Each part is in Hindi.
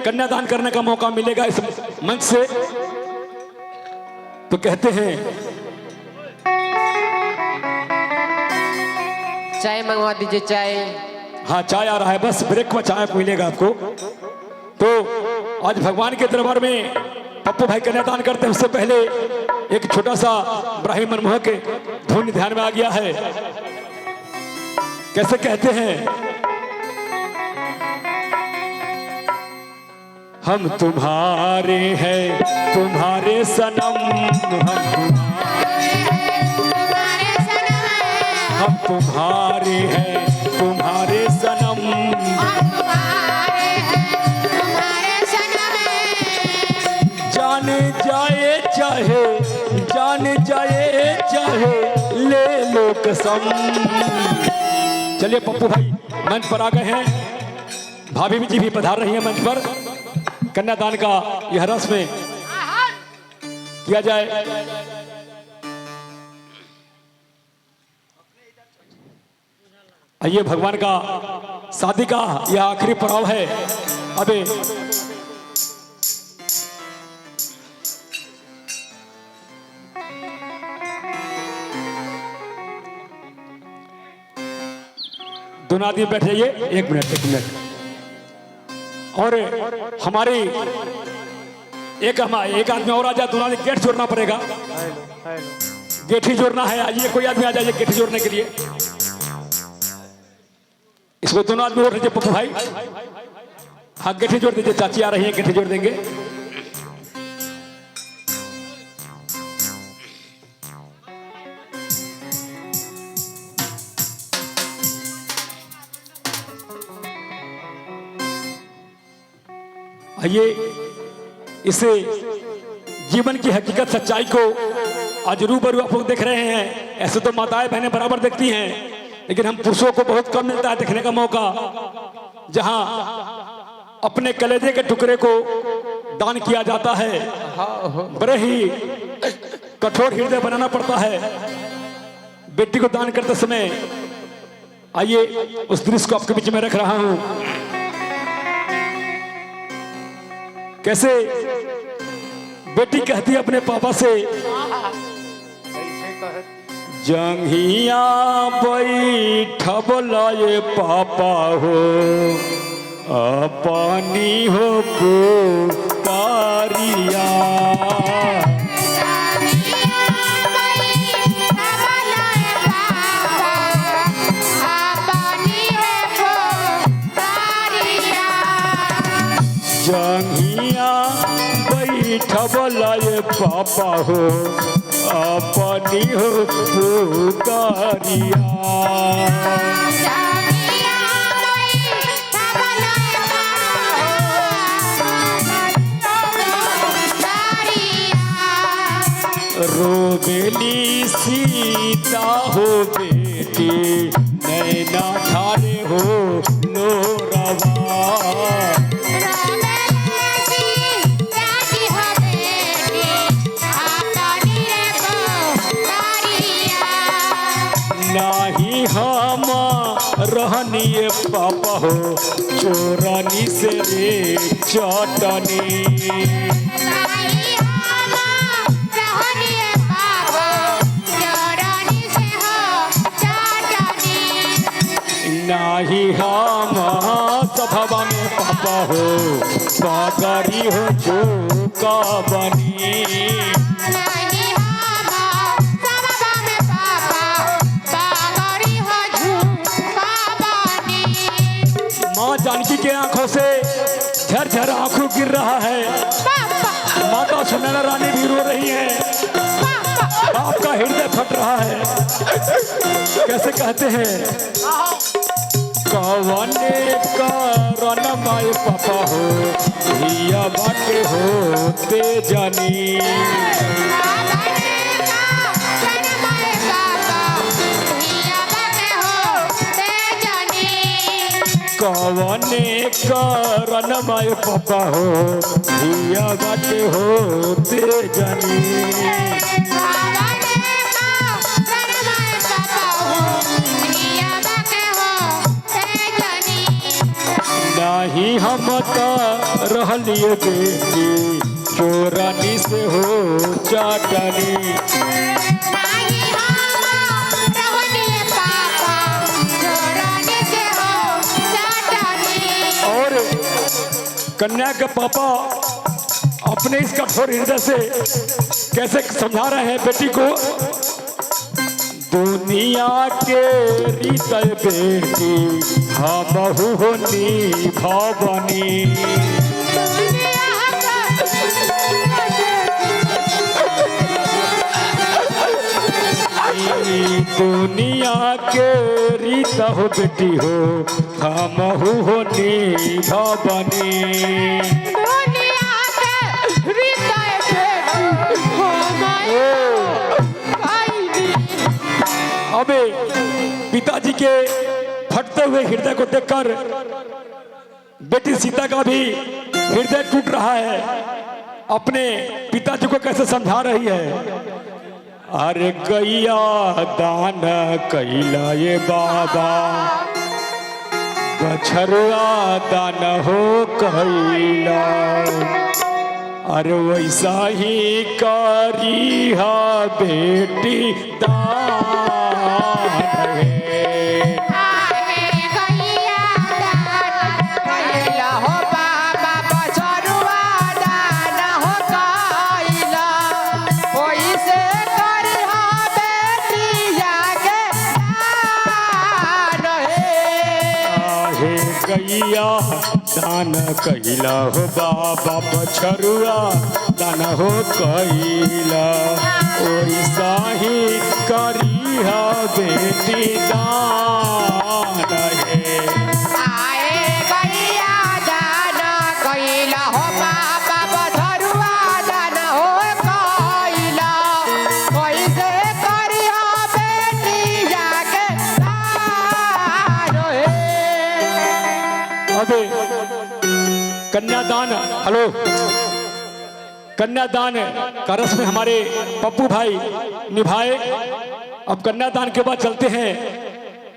कन्यादान करने का मौका मिलेगा इस मंच से, तो कहते हैं चाय मंगवा दीजिए। चाय, हाँ चाय आ रहा है, बस ब्रेक में चाय मिलेगा आपको। तो आज भगवान के दरबार में पप्पू भाई कन्यादान करते हैं, उससे पहले एक छोटा सा इब्राहिम मनमोहक धुन ध्यान में आ गया है। कैसे कहते हैं, हम तुम्हारे हैं तुम्हारे सनम, हम तुम्हारे हैं तुम्हारे सनम, जाने जाए चाहे, जाने जाए चाहे ले लो कसम। चलिए पप्पू भाई मंच पर आ गए हैं, भाभी जी भी पधार रही है मंच पर। कन्यादान का यह रस्म किया जाए। ये भगवान का शादी का यह आखिरी पड़ाव है। अबे दोनों आदमी बैठ जाइए, एक मिनट। और हमारी एक आदमी और आ जाए, दोनों आदमी गेट जोड़ना पड़ेगा, गेट ही जोड़ना है। आइए कोई आदमी आ जाइए गेट जोड़ने के लिए। इसको दोनों आदमी जोड़ दीजिए पप्पू भाई, हाँ गेट जोड़ दीजिए। चाची आ रही है, गेट जोड़ देंगे। आइए इसे जीवन की हकीकत सच्चाई को आज रूबरू आप लोग देख रहे हैं। ऐसे तो माताएं बहनें बराबर देखती हैं, लेकिन हम पुरुषों को बहुत कम मिलता है देखने का मौका, जहां अपने कलेजे के टुकड़े को दान किया जाता है। बड़े ही कठोर हृदय बनाना पड़ता है बेटी को दान करते समय। आइए उस दृश्य को आपके बीच में रख रहा हूं। कैसे बेटी कहती है अपने पापा से, जंघिया बैठब लाए पापा हो, अपनी हो को तारिया। जंघिया बैठब लाए पापा हो, अपनी हो पुतारिया। रोबेली सीता हो बेटी, नैना ठारे हो नोरवा। नाही हम रहनिए पापा हो, चोरानी से रे चटनी। नाही हम सभा में पापा हो, पागरी हो जो का बनी। माँ जानकी के आंखों से झरझर आंखों गिर रहा है। माता सुनैना रानी भी रो रही है, आपका हृदय फट रहा है। कैसे कहते हैं, कवने कारण माए पापा हो, धिया बाटे हो ते जानी। कवने कारण माए पापा हो, धिया बाटे हो ते जानी। नहीं हम रहलिए बेटी चोरानी से हो चाटनी। और कन्या के पापा अपने इस कठोर हृदय से कैसे समझा रहे हैं बेटी को, दुनिया के रीत बेटी हमहु होनी भवनी। दुनिया के रीत हो बेटी हो हमहु होनी भवनी। अबे पिताजी के फटते हुए हृदय को देखकर बेटी सीता का भी हृदय टूट रहा है। अपने पिताजी को कैसे समझा रही है, अरे गैया दान कैला ये बाबा बछरुआ दान हो कैला। अरे वैसा ही करी हा बेटी दान है। गैया दान कैला हो बाबा बछरुआ दान हो कैला। ओइसा ही करिहा बेटी दान है। कन्यादान, हेलो, कन्यादान का रस्म हमारे पप्पू भाई निभाए। अब कन्यादान के बाद चलते हैं,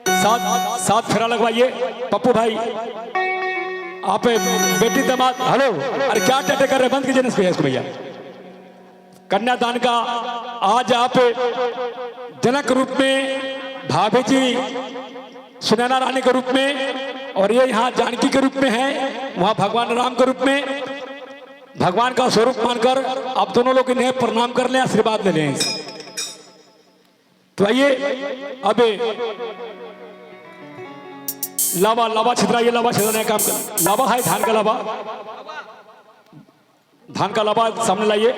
सात फेरा लगवाइए पप्पू भाई। आप बेटी दामाद, हेलो, अरे क्या टटे कर रहे, बंद कीजिए इसको भैया। कन्यादान का आज आप जनक रूप में, भाभी जी सुनैना रानी के रूप में, और ये यहाँ जानकी के रूप में है, वहाँ भगवान राम के रूप में, भगवान का स्वरूप मानकर आप दोनों लोग इन्हें प्रणाम कर लें, आशीर्वाद ले लें। तो आइए अब लावा छितराइए, लावा छितराने का काम, लावा है धान का लावा, धान का लावा सामने लाइए।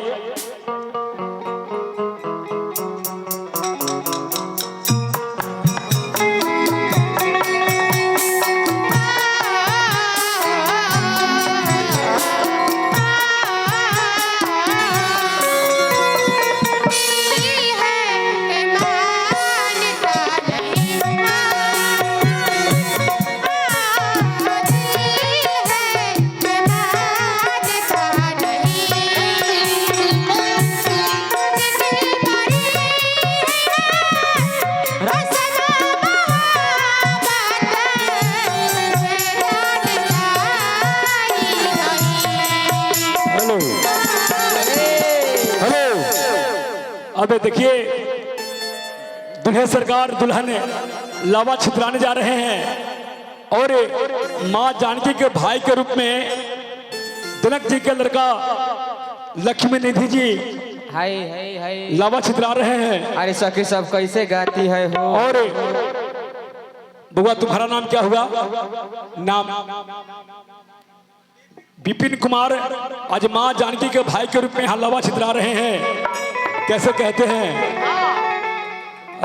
अब देखिए दुल्हे सरकार दुल्हन लावा छितराने जा रहे हैं, और माँ जानकी के भाई के रूप में जनक जी के लड़का लक्ष्मी निधि जी हाय लावा छितरा रहे हैं। अरे सखी सब कैसे गाती है हो। और बुआ तुम्हारा नाम क्या हुआ? नाम विपिन कुमार। आज माँ जानकी के भाई के रूप में यहाँ लावा छितरा रहे हैं। कैसे कहते हैं,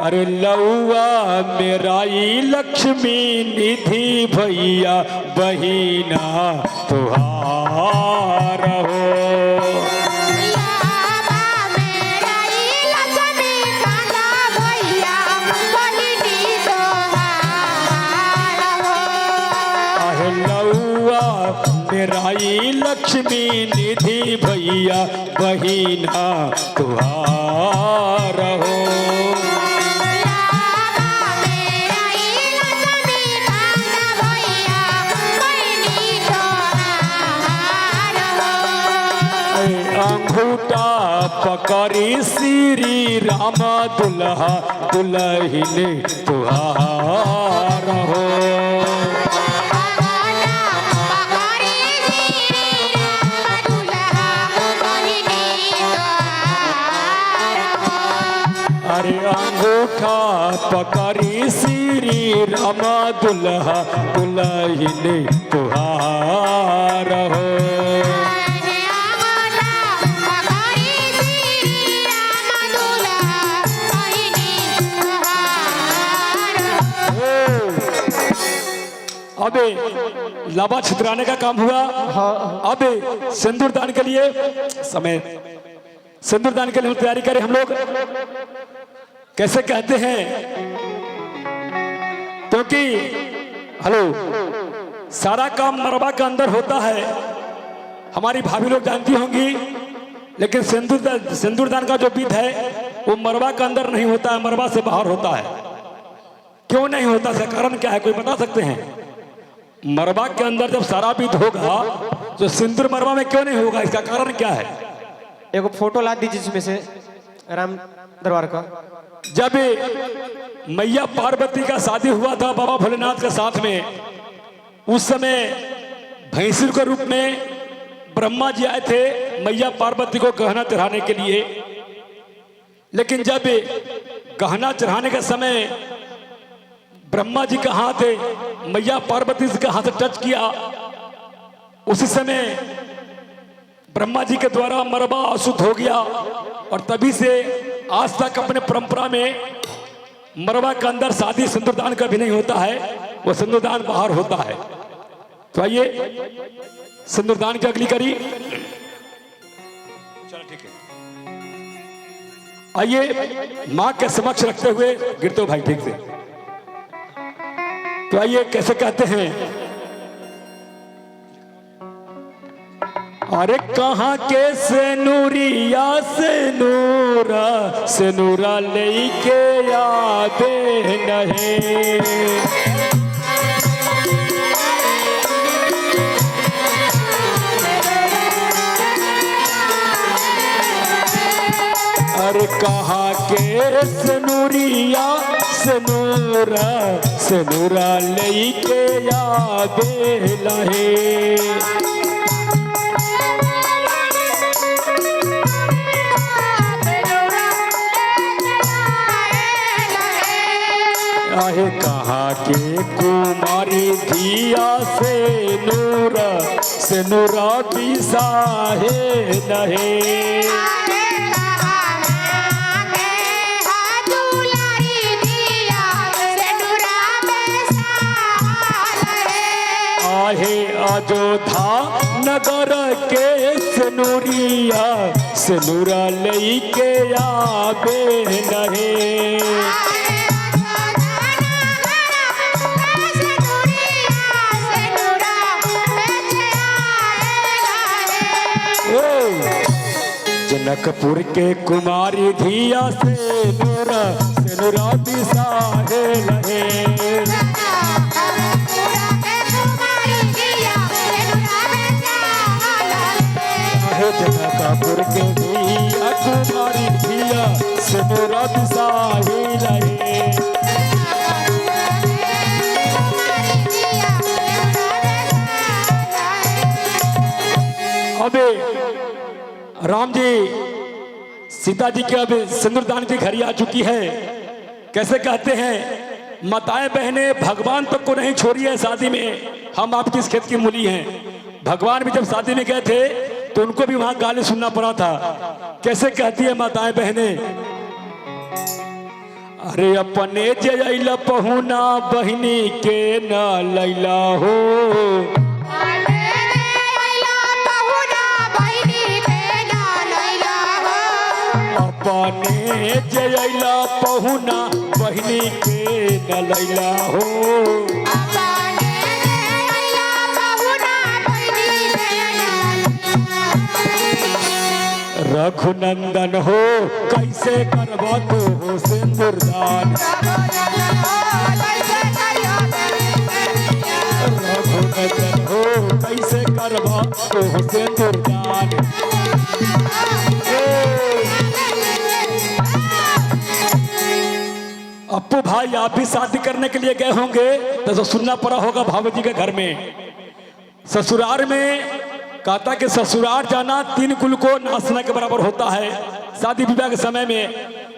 अरे लौआ मेराई लक्ष्मी निधि भैया बहिना तुहार हो। मेराई लक्ष्मी निधि भैया बहिना तुहार हो। अंगूठा पकड़ी श्री राम दुल्हा दुल्हन तुहार हो। अरे अंगूठा पकड़ी श्री राम दुल्हा दुल्हन तुहार हो। अब लावा छितराने का काम हुआ। अब सिंदूर दान के लिए समय, सिंदूर दान के लिए हम तैयारी करें। हम लोग कैसे कहते हैं, क्योंकि हेलो सारा काम मरबा के अंदर होता है, हमारी भाभी लोग जानती होंगी। लेकिन सिंदूर दान का जो विध है वो मरबा के अंदर नहीं होता है, मरबा से बाहर होता है। क्यों नहीं होता, इसका कारण क्या है, कोई बता सकते हैं? मरबा के अंदर जब सारा विध होगा तो सिंदूर मरबा में क्यों नहीं होगा, इसका कारण क्या है? एक फोटो ला दीजिए जिसमें से राम दरबार का। जब मैया पार्वती का शादी हुआ था बाबा भोलेनाथ के साथ में, उस समय भैंसुर के रूप में ब्रह्मा जी आए थे मैया पार्वती को गहना चढ़ाने के लिए। लेकिन जब गहना चढ़ाने के समय ब्रह्मा जी का हाथ मैया पार्वती के हाथ से टच किया, उसी समय ब्रह्मा जी के द्वारा मरबा अशुद्ध हो गया। और तभी से आज तक अपने परंपरा में मरबा के अंदर शादी सिंदूरदान का भी नहीं होता है, वो सिंदूरदान बाहर होता है। तो आइए सिंदूरदान की अगली कड़ी, चलो ठीक है, आइए मां के समक्ष रखते हुए गिरते हो भाई ठीक से। तो आइए कैसे कहते हैं, अरे कहाँ के सेनूरिया सेनूरा लेके यादे नहीं। अरे कहाँ के सेनूरिया सेनूरा लेके यादे लहे। आहे कहाँ के कुमारी धिया से नूरा बिसाहे नहे। आहे अयोध्या नगर के सेनूरा लेके आवे नहे। जनकपुर के कुमारी धिया सेनूरा बिसाहे लहे। जनकपुर के धिया कुमारी धिया सेनूरा बिसाहे लहे। अबे राम जी सीता जी के अब सिंदूरदान की घड़ी आ चुकी है। कैसे कहते हैं, माताएं बहनें भगवान तक को नहीं छोड़िए शादी में, हम आपकी इस खेत की मूली हैं। भगवान भी जब शादी में गए थे तो उनको भी वहां गाली सुनना पड़ा था। कैसे कहती है माताएं बहनें, अरे अपने जैला पहुना बहनी के न लैला हो। अपने जैला पहुना बहनी के न लैला हो। रघुनंदन हो कैसे करवा तो हो सिंदूरदान। रघुनंदन हो कैसे करवा तो सिंदूर दान। अप्पू भाई आप भी शादी करने के लिए गए होंगे तो सुनना पड़ा होगा भाभी जी के घर में ससुराल में कहता कि ससुराल जाना 3 कुल को नाचने के बराबर होता है शादी विवाह के समय में।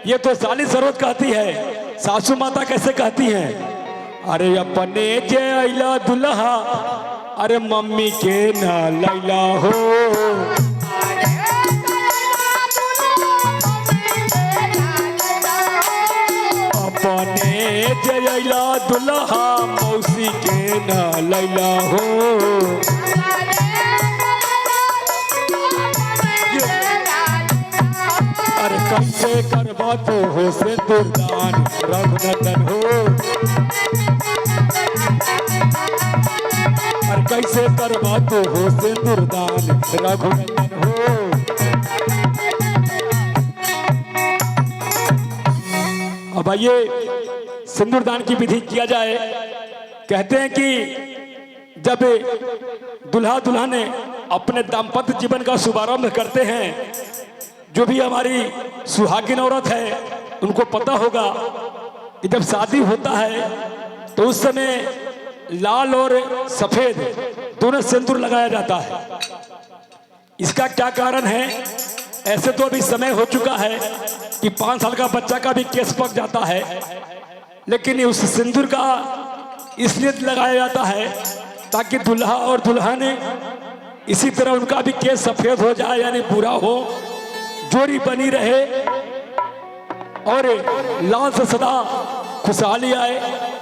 ये तो साली सरोज कहती है, सासू माता कैसे कहती हैं? अरे अपने जे अला दुल्हा अरे मम्मी के ना लैला हो। अपने जे अला दुल्हा मौसी के ना लैला हो। अरे कैसे करवा तो हो सिंदूर दान रघुनंदन हो। अरे कैसे करवा तो हो सिंदूर दान रघुनंदन हो। अब आइए सिंदूर दान की विधि किया जाए। कहते हैं कि जब दुल्हा दुल्हन अपने दाम्पत्य जीवन का शुभारंभ करते हैं, जो भी हमारी सुहागिन औरत है उनको पता होगा कि जब शादी होता है तो उस समय लाल और सफेद दोनों सिंदूर लगाया जाता है। इसका क्या कारण है? ऐसे तो अभी समय हो चुका है कि 5 साल का बच्चा का भी केस पक जाता है, लेकिन उस सिंदूर का इसलिए लगाया जाता है ताकि दुल्हा और दुल्हन इसी तरह उनका भी केस सफेद हो जाए, यानी पूरा हो, जोड़ी बनी रहे और लाल से सदा खुशहाली आए।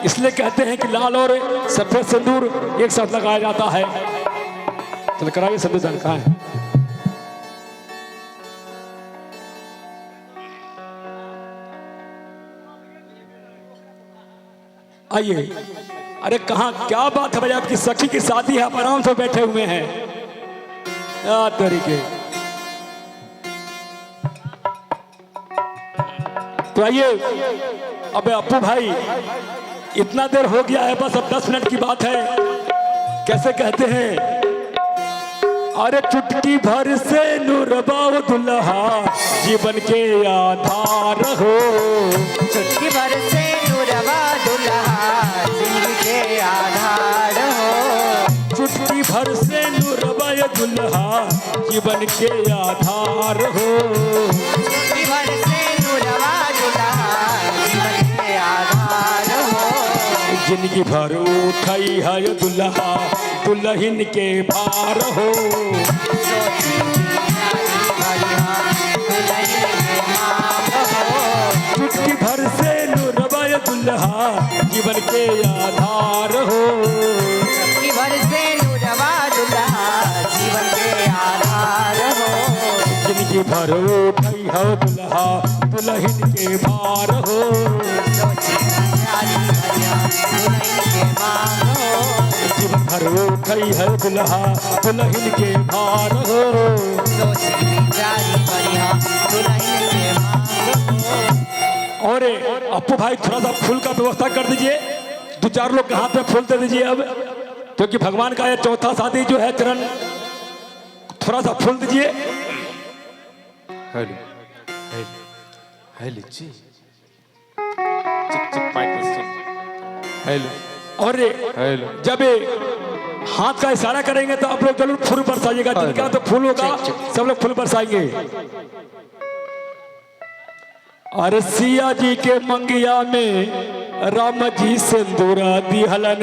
इसलिए कहते हैं कि लाल और सफेद सिंदूर एक साथ लगाया जाता है। चल कराइए सिंदूर दान। कहाँ है? आइए। अरे कहाँ, क्या बात है भाई, आपकी सखी की शादी है, आप आराम से बैठे हुए हैं। तरीके तो आइए। अबे अप्पू भाई इतना देर हो गया है, बस अब 10 मिनट की बात है। कैसे कहते हैं? अरे चुटकी भर से नूरबा दुल्हा जीवन के आधार हो। चुटकी भर से नूरबा दुल्हा जीवन के आधार हो। चुटकी भर से नूरबा दुल्हा जीवन के आधार हो। चुटकी भर से नूरबा दुल्हा जीवन के आधार हो। जिंदगी भर उठाई है दुल्हा दुल्हन के भार हो। चुटकी भर से नूरबा दुल्हा जीवन के आधार हो। चुटकी भर से नूरबा दुल्हा जीवन के आधार हो। जिंदगी भर उठाई है दुल्हा दुल्हन के भार हो। जीवन भर उठाई है दुल्हा दुल्हन के भार हो। और अप्पू भाई थोड़ा सा फूल का व्यवस्था कर दीजिए, 2-4 लोग हाथ पे फूल दे दीजिए अब, क्योंकि भगवान का ये चौथा शादी जो है चरण, थोड़ा सा फूल दीजिए। हेलो हेलो जी चिक चिक माइक हेलो। और हेलो जब हाथ का इशारा करेंगे तो आप लोग जरूर फूल बरसाइएगा, जिनका तो फूल होगा सब लोग फूल बरसाएंगे। अरे सिया जी के मंगिया में राम जी सिंदूरा दिहलन।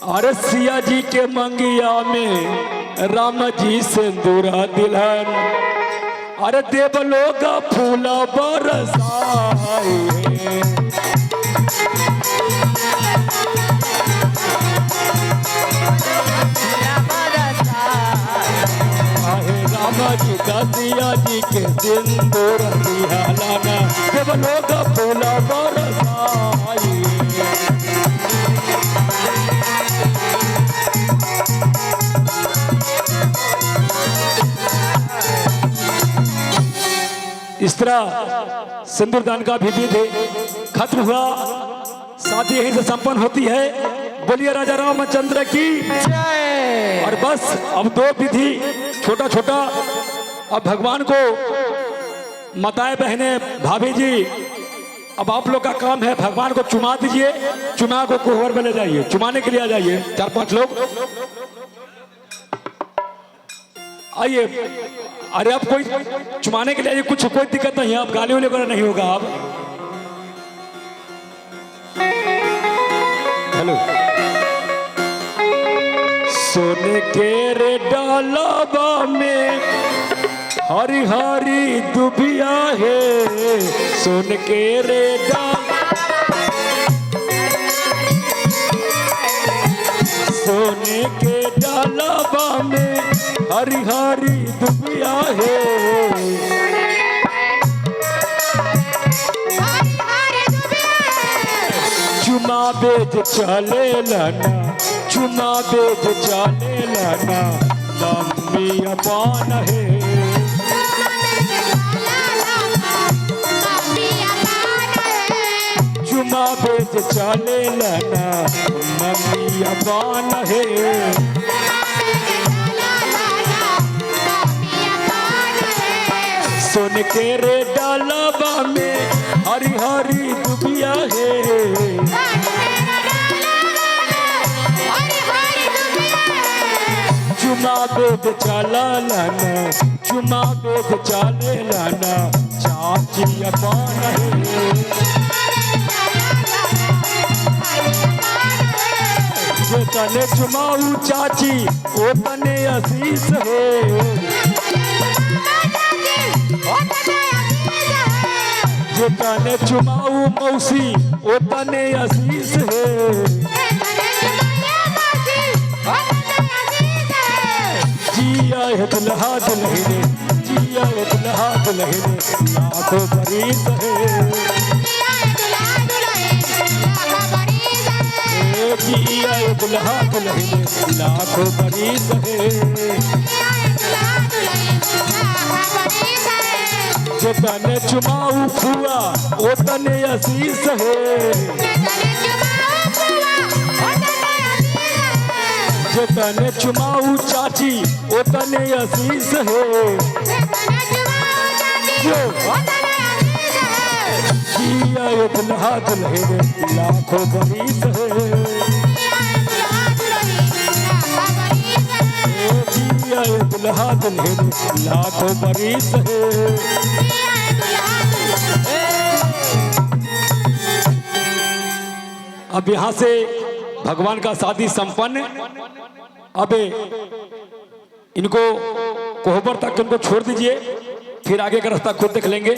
अरे सिया जी के मंगिया में राम जी सिंदूरा दिहलन। अरे देव लोग फूला बरसाए। राम जी का सिया जी के सिंदूर दिहलन। देव लोग फूला बरसाए। इस तरह सिंदूर दान का भी विधि खत्म हुआ, शादी यहीं से संपन्न होती है। बोलिए राजा रामचंद्र की जय। और बस अब दो विधि छोटा छोटा। अब भगवान को माताएं बहने भाभी जी, अब आप लोग का काम है भगवान को चुमा दीजिए। चुमा को कोहबर में ले जाइए, चुमाने के लिए आ जाइए 4-5 लोग आइए। अरे अब कोई चुमाने के लिए आइए, कुछ कोई दिक्कत नहीं है। अब गाली वाली वगैरह नहीं होगा। अब हेलो। सोने के रे डालाबा में हरी हरी दुबिया है। सोने के रे सोने के डालाबा में हरी हरी दुबिया है। चुमा बेज चले लाना, चुमा बेज चले लाना, लंबी अपान है। चुमा बेज चले लाना, लंबी अपान है। सोन के रे डालाबा में हरी हरी दुबिया है। चुमा बेद चला लाना, चुमा बेद चले लाना, चाची अपान है। जो तने चुमाऊ चाची वो तने आशीष है। जो तने चुमाऊ मौसी वो तने आशीष है। जिया है दुल्हा दुल्हने, जिया है दुल्हा दुल्हने, लाखों बरिस है। जिया है दुल्हा दुल्हने, लाखों बरिस है। जो तने चुमाऊ फुआ वो तने आशीष है। जो तने चुमाऊ चाची वो तने आशीष है। जिया ये दुल्हा दुल्हने, लाखों बरिस है। जिया ये दुल्हा दुल्हने, लाखों बरिस है। अब यहाँ से भगवान का शादी संपन्न। अब इनको कोहबर तक इनको छोड़ दीजिए, फिर आगे का रास्ता खुद देख लेंगे।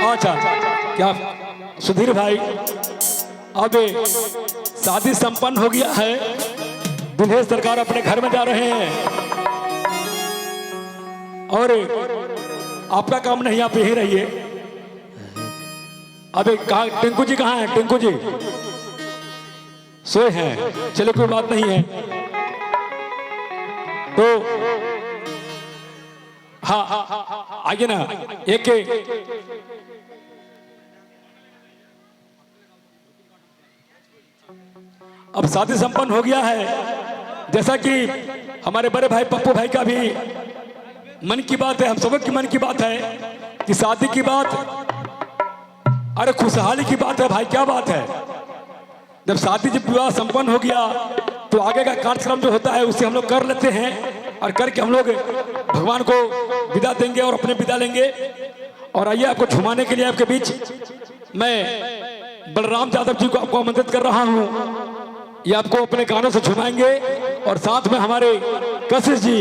अच्छा क्या सुधीर भाई, अब शादी संपन्न हो गया है। दूल्हे सरकार अपने घर में जा रहे हैं और आपका काम नहीं, आप यहीं रहिए। अबे कहा टिंकू जी कहाँ हैं? टिंकू जी सोए हैं, चलो कोई बात नहीं है। तो हाँ आइए ना। एक अब शादी संपन्न हो गया है। जैसा कि हमारे बड़े भाई पप्पू भाई का भी मन की बात है, हम सबों की मन की बात है कि शादी की बात, अरे खुशहाली की बात है भाई। क्या बात है, जब शादी जब विवाह संपन्न हो गया तो आगे का कार्यक्रम जो होता है उसे हम लोग कर लेते हैं और करके हम लोग भगवान को विदा देंगे और अपने विदा लेंगे। और आइए आपको झुमाने के लिए आपके बीच मैं बलराम यादव जी को आपको आमंत्रित कर रहा हूँ। ये आपको अपने गानों से झुमाएंगे और साथ में हमारे कशिश जी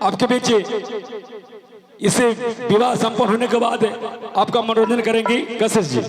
आपके बीच इसे विवाह संपन्न होने के बाद आपका मनोरंजन करेंगी। कशिश जी।